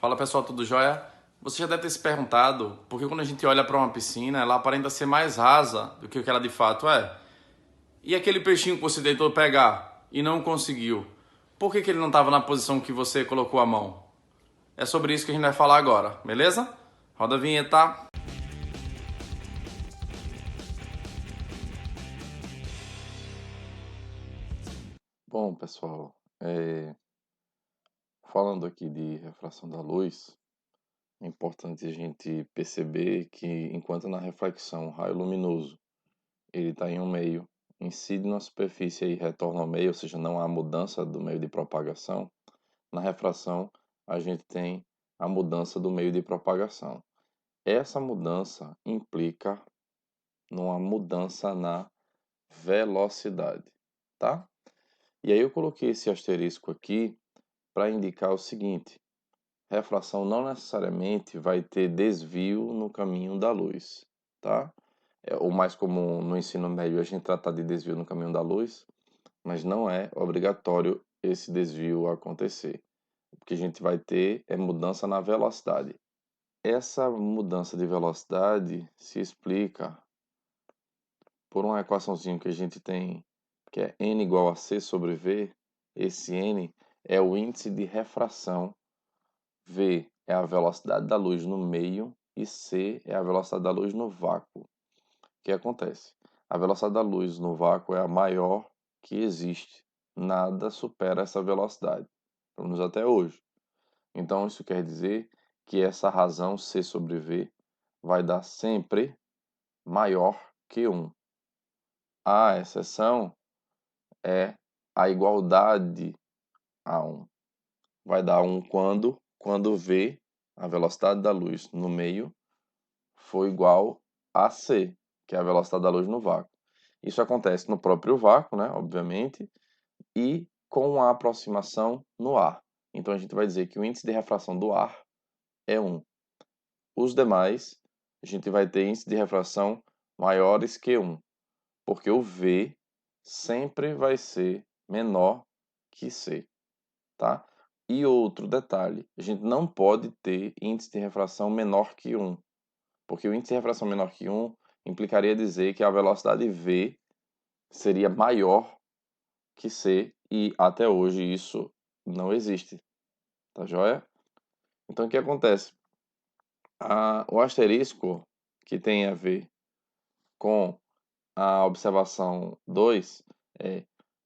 Fala pessoal, tudo jóia? Você já deve ter se perguntado por que quando a gente olha para uma piscina, ela aparenta ser mais rasa do que o que ela de fato é. E aquele peixinho que você tentou pegar e não conseguiu, por que ele não estava na posição que você colocou a mão? É sobre isso que a gente vai falar agora, beleza? Roda a vinheta. Bom, pessoal, falando aqui de refração da luz, é importante a gente perceber que enquanto na reflexão o raio luminoso ele está em um meio, incide na superfície e retorna ao meio, ou seja, não há mudança do meio de propagação, na refração a gente tem a mudança do meio de propagação. Essa mudança implica numa mudança na velocidade, tá? E aí eu coloquei esse asterisco aqui para indicar o seguinte: refração não necessariamente vai ter desvio no caminho da luz, tá? É o mais comum no ensino médio a gente tratar de desvio no caminho da luz, mas não é obrigatório esse desvio acontecer. O que a gente vai ter é mudança na velocidade. Essa mudança de velocidade se explica por uma equaçãozinha que a gente tem, que é n igual a c sobre v. Esse n é o índice de refração, v é a velocidade da luz no meio e c é a velocidade da luz no vácuo. O que acontece? A velocidade da luz no vácuo é a maior que existe. Nada supera essa velocidade, pelo menos até hoje. Então, isso quer dizer que essa razão c sobre v vai dar sempre maior que 1. A exceção é a igualdade a 1. Vai dar 1 quando v, a velocidade da luz no meio, for igual a c, que é a velocidade da luz no vácuo. Isso acontece no próprio vácuo, né, obviamente, e com a aproximação no ar. Então a gente vai dizer que o índice de refração do ar é 1. Os demais, a gente vai ter índice de refração maiores que 1, porque o v sempre vai ser menor que c, tá? E outro detalhe, a gente não pode ter índice de refração menor que 1, porque o índice de refração menor que 1 implicaria dizer que a velocidade v seria maior que c, e até hoje isso não existe, tá joia? Então o que acontece? O asterisco, que tem a ver com a observação 2,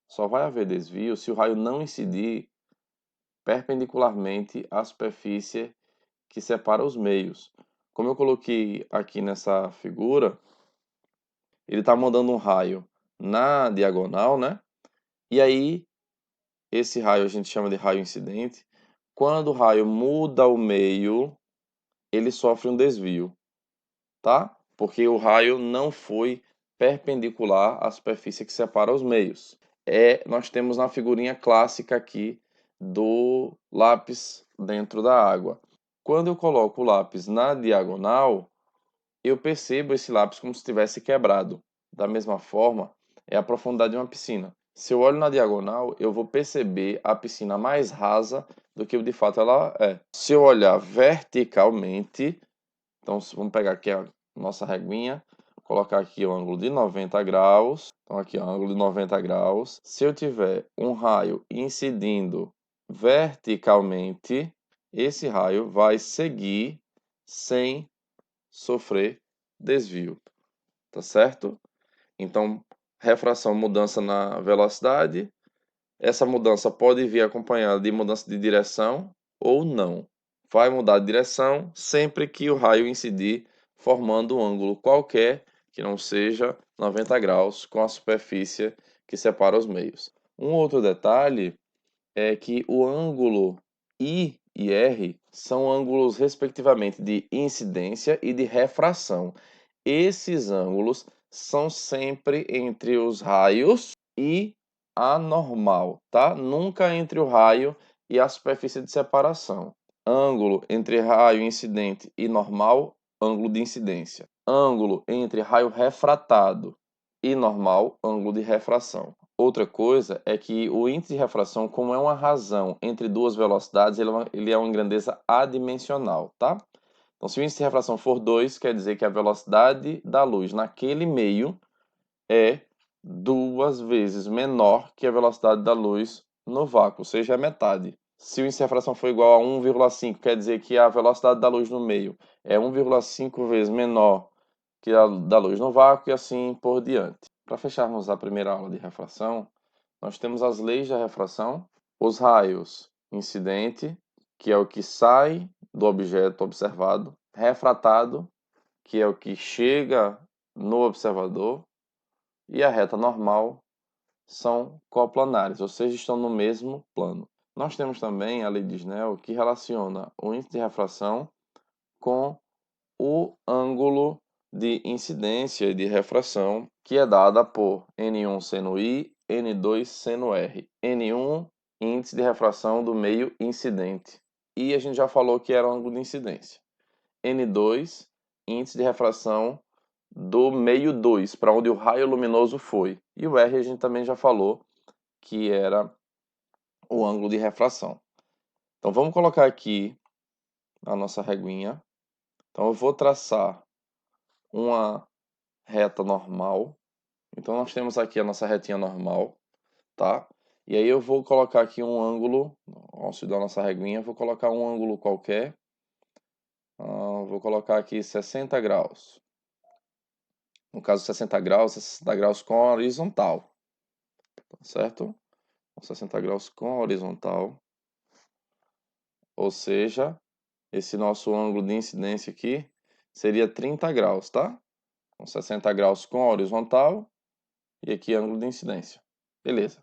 só vai haver desvio se o raio não incidir perpendicularmente à superfície que separa os meios. Como eu coloquei aqui nessa figura, ele está mandando um raio na diagonal, né? E aí, esse raio a gente chama de raio incidente. Quando o raio muda o meio, ele sofre um desvio, tá? Porque o raio não foi perpendicular à superfície que separa os meios. Nós temos na figurinha clássica aqui do lápis dentro da água. Quando eu coloco o lápis na diagonal, eu percebo esse lápis como se tivesse quebrado. Da mesma forma, é a profundidade de uma piscina. Se eu olho na diagonal, eu vou perceber a piscina mais rasa do que de fato ela é. Se eu olhar verticalmente, então vamos pegar aqui a nossa reguinha, colocar aqui o ângulo de 90 graus. Então aqui o ângulo de 90 graus. Se eu tiver um raio incidindo verticalmente, esse raio vai seguir sem sofrer desvio, tá certo? Então, refração, mudança na velocidade. Essa mudança pode vir acompanhada de mudança de direção ou não. Vai mudar de direção sempre que o raio incidir, formando um ângulo qualquer que não seja 90 graus com a superfície que separa os meios. Um outro detalhe é que o ângulo I e R são ângulos, respectivamente, de incidência e de refração. Esses ângulos são sempre entre os raios e a normal, tá? Nunca entre o raio e a superfície de separação. Ângulo entre raio incidente e normal, ângulo de incidência. Ângulo entre raio refratado e normal, ângulo de refração. Outra coisa é que o índice de refração, como é uma razão entre duas velocidades, ele é uma grandeza adimensional, tá? Então, se o índice de refração for 2, quer dizer que a velocidade da luz naquele meio é 2 vezes menor que a velocidade da luz no vácuo, ou seja, é metade. Se o índice de refração for igual a 1,5, quer dizer que a velocidade da luz no meio é 1,5 vezes menor que a da luz no vácuo e assim por diante. Para fecharmos a primeira aula de refração, nós temos as leis da refração, os raios incidente, que é o que sai do objeto observado, refratado, que é o que chega no observador, e a reta normal são coplanares, ou seja, estão no mesmo plano. Nós temos também a lei de Snell, que relaciona o índice de refração com o ângulo de incidência e de refração, que é dada por N1 seno I, N2 seno R. N1, índice de refração do meio incidente. E a gente já falou que era o ângulo de incidência. N2, índice de refração do meio 2, para onde o raio luminoso foi. E o R a gente também já falou que era o ângulo de refração. Então vamos colocar aqui a nossa reguinha. Então eu vou traçar uma reta normal. Então nós temos aqui a nossa retinha normal, tá? E aí eu vou colocar aqui um ângulo, ao auxílio da nossa reguinha, vou colocar um ângulo qualquer. Vou colocar aqui 60 graus. No caso 60 graus, é 60 graus com a horizontal, tá certo? 60 graus com a horizontal. Ou seja, esse nosso ângulo de incidência aqui seria 30 graus, tá? Com 60 graus com a horizontal e aqui ângulo de incidência. Beleza.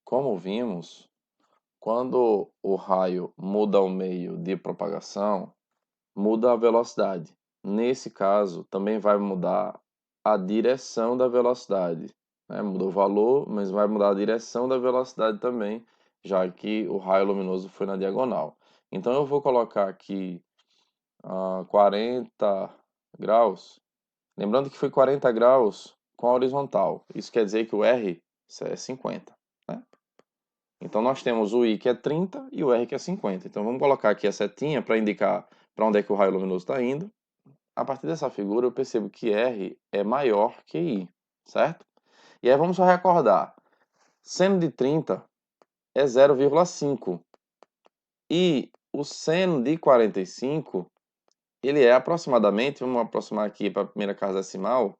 Como vimos, quando o raio muda o meio de propagação, muda a velocidade. Nesse caso, também vai mudar a direção da velocidade, né? Muda o valor, mas vai mudar a direção da velocidade também, já que o raio luminoso foi na diagonal. Então eu vou colocar aqui 40 graus, lembrando que foi 40 graus com a horizontal. Isso quer dizer que o R é 50, né? Então nós temos o I que é 30 e o R que é 50. Então vamos colocar aqui a setinha para indicar para onde é que o raio luminoso está indo. A partir dessa figura eu percebo que R é maior que I, certo? E aí vamos só recordar. Seno de 30 é 0,5. E o seno de 45, ele é aproximadamente, vamos aproximar aqui para a primeira casa decimal,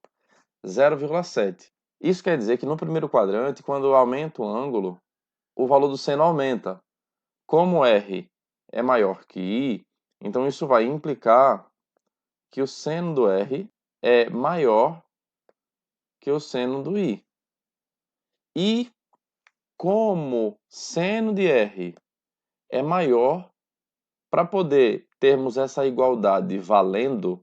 0,7. Isso quer dizer que no primeiro quadrante, quando aumenta o ângulo, o valor do seno aumenta. Como R é maior que I, então isso vai implicar que o seno do R é maior que o seno do I. E como seno de R é maior, para poder termos essa igualdade valendo,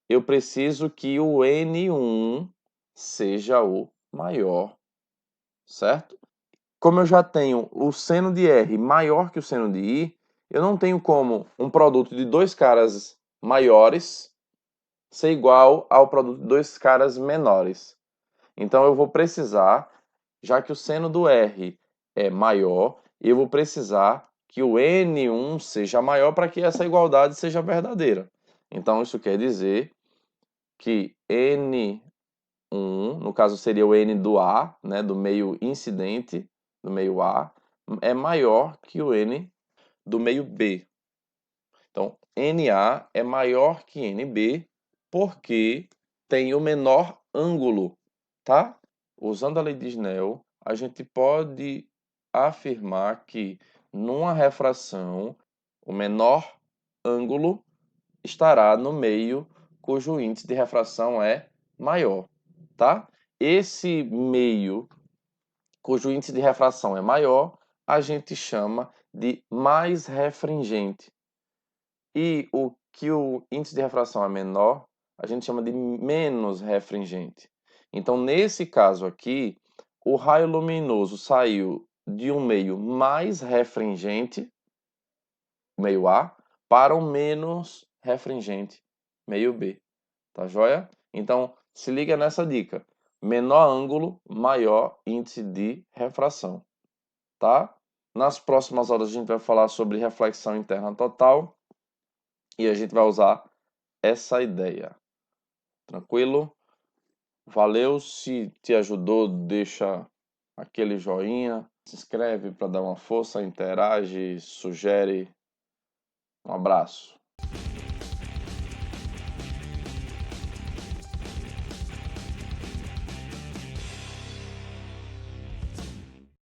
eu preciso que o N1 seja o maior, certo? Como eu já tenho o seno de R maior que o seno de I, eu não tenho como um produto de dois caras maiores ser igual ao produto de dois caras menores. Então eu vou precisar, já que o seno do R é maior, eu vou precisar que o N1 seja maior para que essa igualdade seja verdadeira. Então isso quer dizer que N1, no caso seria o N do A, né, do meio incidente, do meio A, é maior que o N do meio B. Então, NA é maior que NB porque tem o menor ângulo, tá? Usando a lei de Snell, a gente pode afirmar que numa refração, o menor ângulo estará no meio cujo índice de refração é maior, tá? Esse meio cujo índice de refração é maior, a gente chama de mais refringente. E o que o índice de refração é menor, a gente chama de menos refringente. Então, nesse caso aqui, o raio luminoso saiu de um meio mais refringente, meio A, para um menos refringente, meio B. Tá joia? Então, se liga nessa dica. menor ângulo, maior índice de refração, tá? Nas próximas horas a gente vai falar sobre reflexão interna total e a gente vai usar essa ideia. Tranquilo? Valeu, se te ajudou, deixa aquele joinha, se inscreve para dar uma força, interage, sugere. Um abraço.